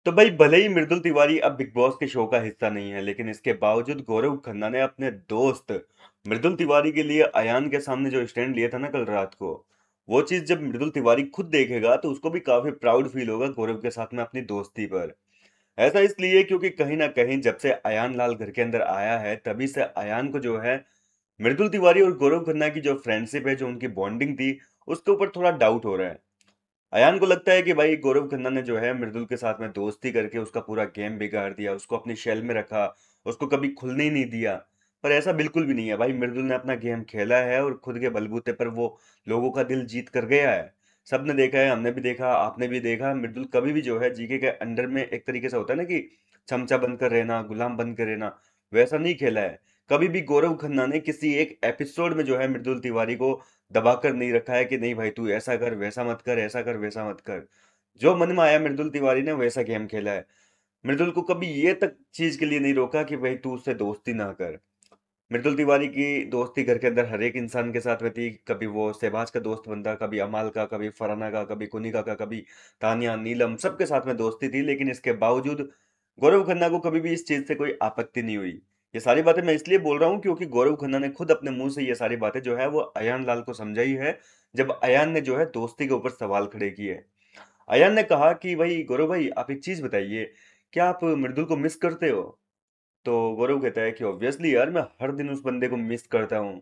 तो भाई भले ही मृदुल तिवारी अब बिग बॉस के शो का हिस्सा नहीं है, लेकिन इसके बावजूद गौरव खन्ना ने अपने दोस्त मृदुल तिवारी के लिए अयान के सामने जो स्टैंड लिया था ना कल रात को, वो चीज जब मृदुल तिवारी खुद देखेगा तो उसको भी काफी प्राउड फील होगा गौरव के साथ में अपनी दोस्ती पर। ऐसा इसलिए क्योंकि कहीं ना कहीं जब से अयान लाल घर के अंदर आया है तभी से अयान को जो है मृदुल तिवारी और गौरव खन्ना की जो फ्रेंडशिप है, जो उनकी बॉन्डिंग थी, उसके ऊपर थोड़ा डाउट हो रहा है। अयान को लगता है कि भाई गौरव खन्ना ने जो है मृदुल के साथ में दोस्ती करके उसका पूरा गेम बिगाड़ दिया, उसको अपनी शेल में रखा, उसको कभी खुलने ही नहीं दिया। पर ऐसा बिल्कुल भी नहीं है भाई, मृदुल ने अपना गेम खेला है और खुद के बलबूते पर वो लोगों का दिल जीत कर गया है। सबने देखा है, हमने भी देखा, आपने भी देखा, मृदुल कभी भी जो है जीके के अंडर में एक तरीके से होता है ना कि चमचा बनकर रहना, गुलाम बनकर रहना, वैसा नहीं खेला है। कभी भी गौरव खन्ना ने किसी एक एपिसोड में जो है मृदुल तिवारी को दबाकर नहीं रखा है कि नहीं भाई तू ऐसा कर, वैसा मत कर, ऐसा कर, वैसा मत कर। जो मन में आया मृदुल तिवारी ने वैसा गेम खेला है। मृदुल को कभी ये तक चीज के लिए नहीं रोका कि भाई तू उससे दोस्ती ना कर। मृदुल तिवारी की दोस्ती घर के अंदर हर एक इंसान के साथ में थी। कभी वो शहबाज का दोस्त बनता, कभी अमाल का, कभी फराना का, कभी कुनिका का, कभी तानिया, नीलम, सबके साथ में दोस्ती थी। लेकिन इसके बावजूद गौरव खन्ना को कभी भी इस चीज से कोई आपत्ति नहीं हुई। ये सारी बातें मैं इसलिए बोल रहा हूँ क्योंकि गौरव खन्ना ने खुद अपने मुंह से ये सारी बातें जो है वो अयान लाल को समझाई है, जब अयान ने जो है दोस्ती के ऊपर सवाल खड़े किए। अयान ने कहा कि भाई गौरव भाई आप एक चीज बताइए, क्या आप मृदुल को मिस करते हो? तो गौरव कहता है कि ऑब्वियसली यार, मैं हर दिन उस बंदे को मिस करता हूँ।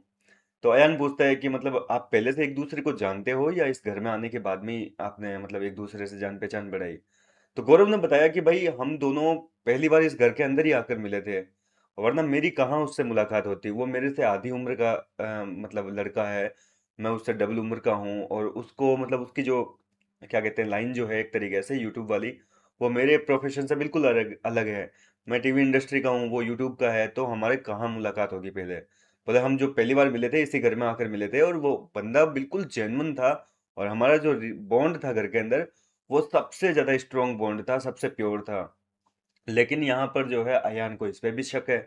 तो अयान पूछता है कि मतलब आप पहले से एक दूसरे को जानते हो या इस घर में आने के बाद में ही आपने मतलब एक दूसरे से जान पहचान बढ़ाई? तो गौरव ने बताया कि भाई हम दोनों पहली बार इस घर के अंदर ही आकर मिले थे, वरना मेरी कहाँ उससे मुलाकात होती। वो मेरे से आधी उम्र का मतलब लड़का है, मैं उससे डबल उम्र का हूँ। और उसको मतलब उसकी जो क्या कहते हैं लाइन जो है एक तरीके से यूट्यूब वाली, वो मेरे प्रोफेशन से बिल्कुल अलग अलग है। मैं टीवी इंडस्ट्री का हूँ, वो यूट्यूब का है, तो हमारे कहाँ मुलाकात होगी पहले? बोले हम जो पहली बार मिले थे इसी घर में आकर मिले थे, और वो बंदा बिल्कुल जेन्युइन था। और हमारा जो बॉन्ड था घर के अंदर, वो सबसे ज्यादा स्ट्रॉन्ग बॉन्ड था, सबसे प्योर था। लेकिन यहाँ पर जो है अयान को इस पे भी शक है।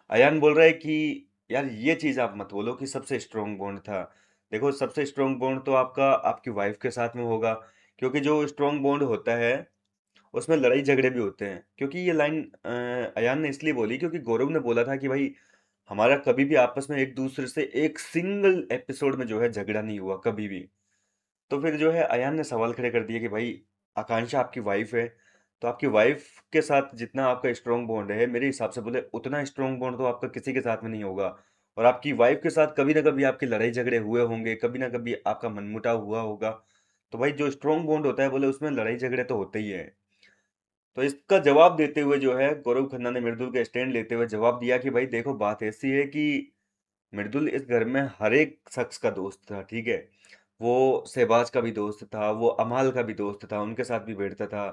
अयान बोल रहा है कि यार ये चीज आप मत बोलो कि सबसे स्ट्रॉन्ग बॉन्ड था। देखो सबसे स्ट्रॉन्ग बॉन्ड तो आपका आपकी वाइफ के साथ में होगा, क्योंकि जो स्ट्रॉन्ग बॉन्ड होता है उसमें लड़ाई झगड़े भी होते हैं। क्योंकि ये लाइन अयान ने इसलिए बोली क्योंकि गौरव ने बोला था कि भाई हमारा कभी भी आपस में एक दूसरे से एक सिंगल एपिसोड में जो है झगड़ा नहीं हुआ कभी भी। तो फिर जो है अयान ने सवाल खड़े कर दिए कि भाई आकांक्षा आपकी वाइफ है, तो आपकी वाइफ के साथ जितना आपका स्ट्रॉन्ग बॉन्ड है, मेरे हिसाब से बोले उतना स्ट्रॉन्ग बॉन्ड तो आपका किसी के साथ में नहीं होगा। और आपकी वाइफ के साथ कभी ना कभी आपकी लड़ाई झगड़े हुए होंगे, कभी ना कभी आपका मनमुटाव हुआ होगा। तो भाई जो स्ट्रॉन्ग बॉन्ड होता है बोले उसमें लड़ाई झगड़े तो होते ही है। तो इसका जवाब देते हुए जो है गौरव खन्ना ने मृदुल का स्टैंड लेते हुए जवाब दिया कि भाई देखो बात ऐसी है कि मृदुल इस घर में हर एक शख्स का दोस्त था, ठीक है। वो शहबाज का भी दोस्त था, वो अमाल का भी दोस्त था, उनके साथ भी बैठता था।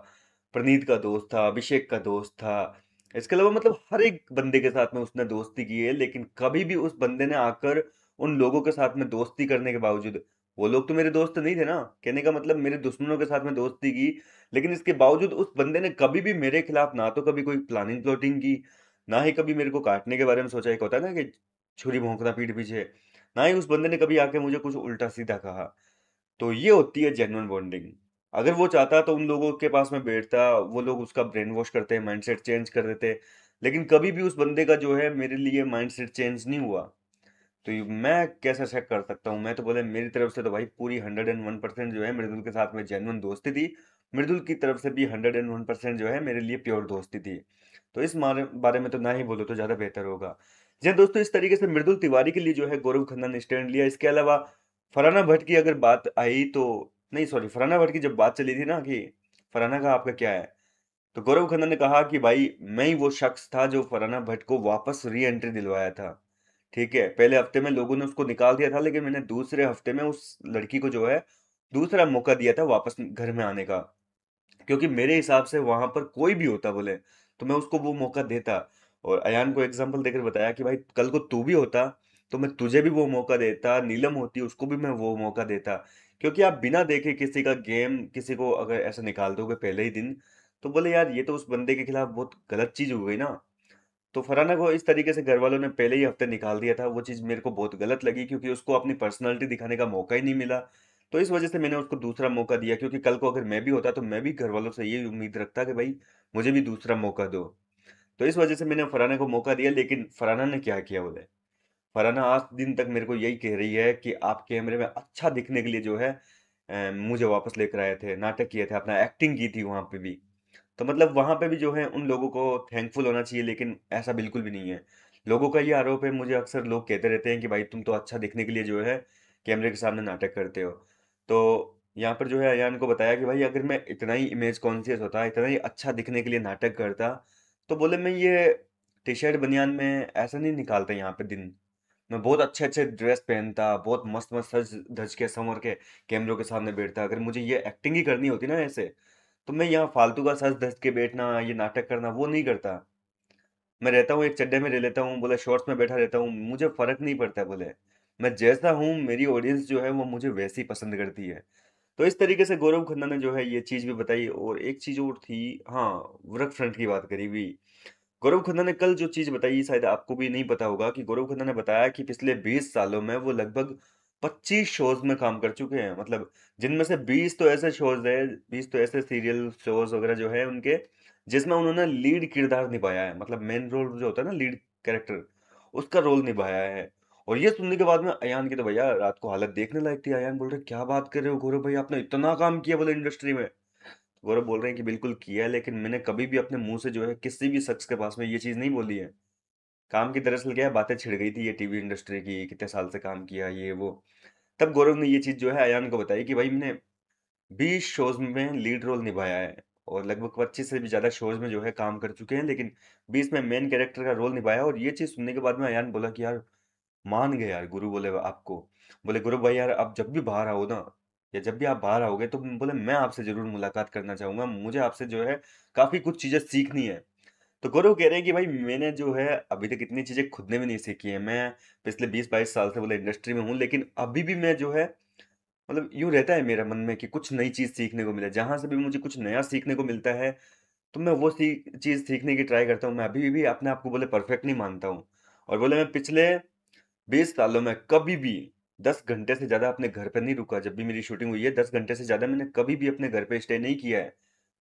प्रणीत का दोस्त था, अभिषेक का दोस्त था। इसके अलावा मतलब हर एक बंदे के साथ में उसने दोस्ती की है। लेकिन कभी भी उस बंदे ने आकर उन लोगों के साथ में दोस्ती करने के बावजूद, वो लोग तो मेरे दोस्त नहीं थे ना, कहने का मतलब मेरे दुश्मनों के साथ में दोस्ती की, लेकिन इसके बावजूद उस बंदे ने कभी भी मेरे खिलाफ ना तो कभी कोई प्लानिंग प्लॉटिंग की, ना ही कभी मेरे को काटने के बारे में सोचा। एक होता है ना कि छुरी भोंकना पीठ पीछे, ना ही उस बंदे ने कभी आके मुझे कुछ उल्टा सीधा कहा। तो ये होती है जेन्युइन बॉन्डिंग। अगर वो चाहता तो उन लोगों के पास में बैठता, वो लोग उसका ब्रेन वॉश करते, माइंडसेट चेंज कर देते। लेकिन कभी भी उस बंदे का जो है मेरे लिए माइंडसेट चेंज नहीं हुआ। तो मैं कैसा चेक कर सकता हूँ? मैं तो बोले मेरी तरफ से तो भाई पूरी 101% जो है मृदुल के साथ में जेन्युइन दोस्ती थी। मृदुल की तरफ से भी 101% जो है मेरे लिए प्योर दोस्ती थी। तो इस बारे में तो ना ही बोलो तो ज्यादा बेहतर होगा। जी हाँ दोस्तों, इस तरीके से मृदुल तिवारी के लिए जो है गौरव खन्ना ने स्टैंड लिया। इसके अलावा फरहाना भट्ट की अगर बात आई तो, नहीं सॉरी, फरहाना भट्ट की जब बात चली थी ना कि फरहाना का आपका क्या है, तो गौरव खन्ना ने कहा कि भाई मैं ही वो शख्स था जो फरहाना भट्ट को वापस री एंट्री दिलवाया था। ठीक है, पहले हफ्ते में लोगों ने उसको निकाल दिया था, लेकिन मैंने दूसरे हफ्ते में उस लड़की को जो है दूसरा मौका दिया था वापस घर में आने का। क्योंकि मेरे हिसाब से वहां पर कोई भी होता बोले तो मैं उसको वो मौका देता। और अयान को एग्जाम्पल देकर बताया कि भाई कल को तू भी होता तो मैं तुझे भी वो मौका देता, नीलम होती उसको भी मैं वो मौका देता। क्योंकि आप बिना देखे किसी का गेम, किसी को अगर ऐसा निकाल दोगे पहले ही दिन, तो बोले यार ये तो उस बंदे के खिलाफ बहुत गलत चीज हो गई ना। तो फरहाना को इस तरीके से घर वालों ने पहले ही हफ्ते निकाल दिया था, वो चीज़ मेरे को बहुत गलत लगी क्योंकि उसको अपनी पर्सनालिटी दिखाने का मौका ही नहीं मिला। तो इस वजह से मैंने उसको दूसरा मौका दिया, क्योंकि कल को अगर मैं भी होता तो मैं भी घर वालों से यही उम्मीद रखता कि भाई मुझे भी दूसरा मौका दो। तो इस वजह से मैंने फरहाना को मौका दिया, लेकिन फरहाना ने क्या किया बोले, फरहाना आज दिन तक मेरे को यही कह रही है कि आप कैमरे में अच्छा दिखने के लिए जो है मुझे वापस लेकर आए थे, नाटक किए थे, अपना एक्टिंग की थी वहां पे भी। तो मतलब वहां पे भी जो है उन लोगों को थैंकफुल होना चाहिए, लेकिन ऐसा बिल्कुल भी नहीं है। लोगों का ये आरोप है, मुझे अक्सर लोग कहते रहते हैं कि भाई तुम तो अच्छा दिखने के लिए जो है कैमरे के सामने नाटक करते हो। तो यहाँ पर जो है अयान को बताया कि भाई अगर मैं इतना ही इमेज कॉन्शियस होता, इतना ही अच्छा दिखने के लिए नाटक करता, तो बोले मैं ये टी शर्ट बनियान में ऐसा नहीं निकालता यहाँ पे दिन। मैं बहुत अच्छे अच्छे ड्रेस पहनता, बहुत मस्त मस्त सज धज के संवर के कैमरों के सामने बैठता। अगर मुझे ये एक्टिंग ही करनी होती ना ऐसे, तो मैं यहाँ फालतू का सज धज के बैठना, ये नाटक करना वो नहीं करता। मैं रहता हूँ एक चड्डे में रह लेता हूँ, बोले शॉर्ट्स में बैठा रहता हूँ, मुझे फर्क नहीं पड़ता। बोले मैं जैसा हूँ, मेरी ऑडियंस जो है वो मुझे वैसे ही पसंद करती है। तो इस तरीके से गौरव खन्ना ने जो है ये चीज भी बताई। और एक चीज और थी, हाँ, वर्क फ्रंट की बात करी हुई। गौरव खन्ना ने कल जो चीज बताई शायद आपको भी नहीं पता होगा, कि गौरव खन्ना ने बताया कि पिछले 20 सालों में वो लगभग 25 शोज में काम कर चुके हैं। मतलब जिनमें से 20 तो ऐसे शोज है, 20 तो ऐसे सीरियल शोज वगैरह जो है उनके, जिसमें उन्होंने लीड किरदार निभाया है। मतलब मेन रोल जो होता है ना, लीड कैरेक्टर, उसका रोल निभाया है। और ये सुनने के बाद में अयान की तो भैया रात को हालत देखने लायक थी। अयान बोल रहे क्या बात कर रहे हो गौरव भाई, आपने इतना काम किया बोले इंडस्ट्री में। गौरव बोल रहे हैं कि बिल्कुल किया है, लेकिन मैंने कभी भी अपने मुंह से जो है किसी भी शख्स के पास में ये चीज नहीं बोली है। काम की दरअसल क्या है, बातें छिड़ गई थी ये टीवी इंडस्ट्री की, कितने साल से काम किया ये वो। तब गौरव ने ये चीज जो है अयान को बताई कि भाई मैंने 20 शोज में लीड रोल निभाया है, और लगभग 25 से भी ज्यादा शोज में जो है काम कर चुके हैं, लेकिन 20 में मेन कैरेक्टर का रोल निभाया। और ये चीज सुनने के बाद में अयान बोला कि यार मान गए यार गुरु, बोले आपको, बोले गुरु भाई यार आप जब भी बाहर आओ ना, या जब भी आप बाहर आओगे तो बोले मैं आपसे जरूर मुलाकात करना चाहूंगा, मुझे आपसे जो है काफी कुछ चीजें सीखनी है। तो गौरव कह रहे हैं कि भाई मैंने जो है अभी तक इतनी चीजें खुद ने भी नहीं सीखी है। मैं पिछले 20-22 साल से बोले इंडस्ट्री में हूँ, लेकिन अभी भी मैं जो है, मतलब यूं रहता है मेरा मन में कि कुछ नई चीज सीखने को मिले। जहां से भी मुझे कुछ नया सीखने को मिलता है, तो मैं वो चीज सीखने की ट्राई करता हूँ। मैं अभी भी अपने आप को बोले परफेक्ट नहीं मानता हूँ। और बोले मैं पिछले 20 सालों में कभी भी 10 घंटे से ज़्यादा अपने घर पे नहीं रुका। जब भी मेरी शूटिंग हुई है 10 घंटे से ज़्यादा मैंने कभी भी अपने घर पे स्टे नहीं किया है।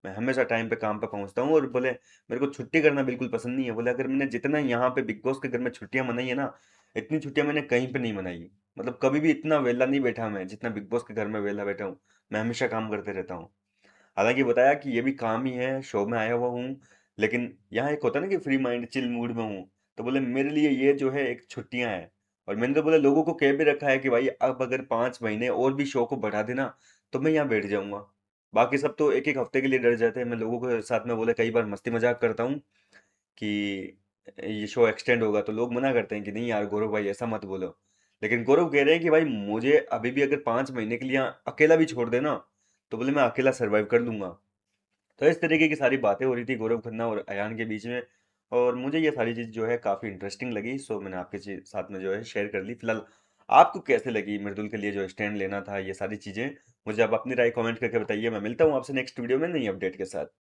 मैं हमेशा टाइम पे काम पे पहुंचता हूँ। और बोले मेरे को छुट्टी करना बिल्कुल पसंद नहीं है। बोले अगर मैंने जितना यहाँ पे बिग बॉस के घर में छुट्टियां मनाई है ना, इतनी छुट्टियां मैंने कहीं पे नहीं मनाई। मतलब कभी भी इतना वेला नहीं बैठा मैं जितना बिग बॉस के घर में वेला बैठा हूँ। मैं हमेशा काम करते रहता हूँ। हालांकि बताया कि ये भी काम ही है, शो में आया हुआ हूँ, लेकिन यहाँ एक होता है ना कि फ्री माइंड चिल मूड में हूँ। तो बोले मेरे लिए ये जो है एक छुट्टियां हैं। और मैंने तो बोले लोगों को कह भी रखा है कि भाई अब अगर 5 महीने और भी शो को बढ़ा देना, तो मैं यहाँ बैठ जाऊंगा। बाकी सब तो एक एक हफ्ते के लिए डर जाते हैं। मैं लोगों के साथ में बोले कई बार मस्ती मजाक करता हूँ कि ये शो एक्सटेंड होगा, तो लोग मना करते हैं कि नहीं यार गौरव भाई ऐसा मत बोलो। लेकिन गौरव कह रहे हैं कि भाई मुझे अभी भी अगर 5 महीने के लिए यहाँ अकेला भी छोड़ देना, तो बोले मैं अकेला सरवाइव कर लूंगा। तो इस तरीके की सारी बातें हो रही थी गौरव खन्ना और अयान के बीच में। और मुझे ये सारी चीज जो है काफी इंटरेस्टिंग लगी, सो मैंने आपके साथ में जो है शेयर कर ली। फिलहाल आपको कैसे लगी मृदुल के लिए जो स्टैंड लेना था, ये सारी चीजें मुझे आप अपनी राय कमेंट करके बताइए। मैं मिलता हूँ आपसे नेक्स्ट वीडियो में नई अपडेट के साथ।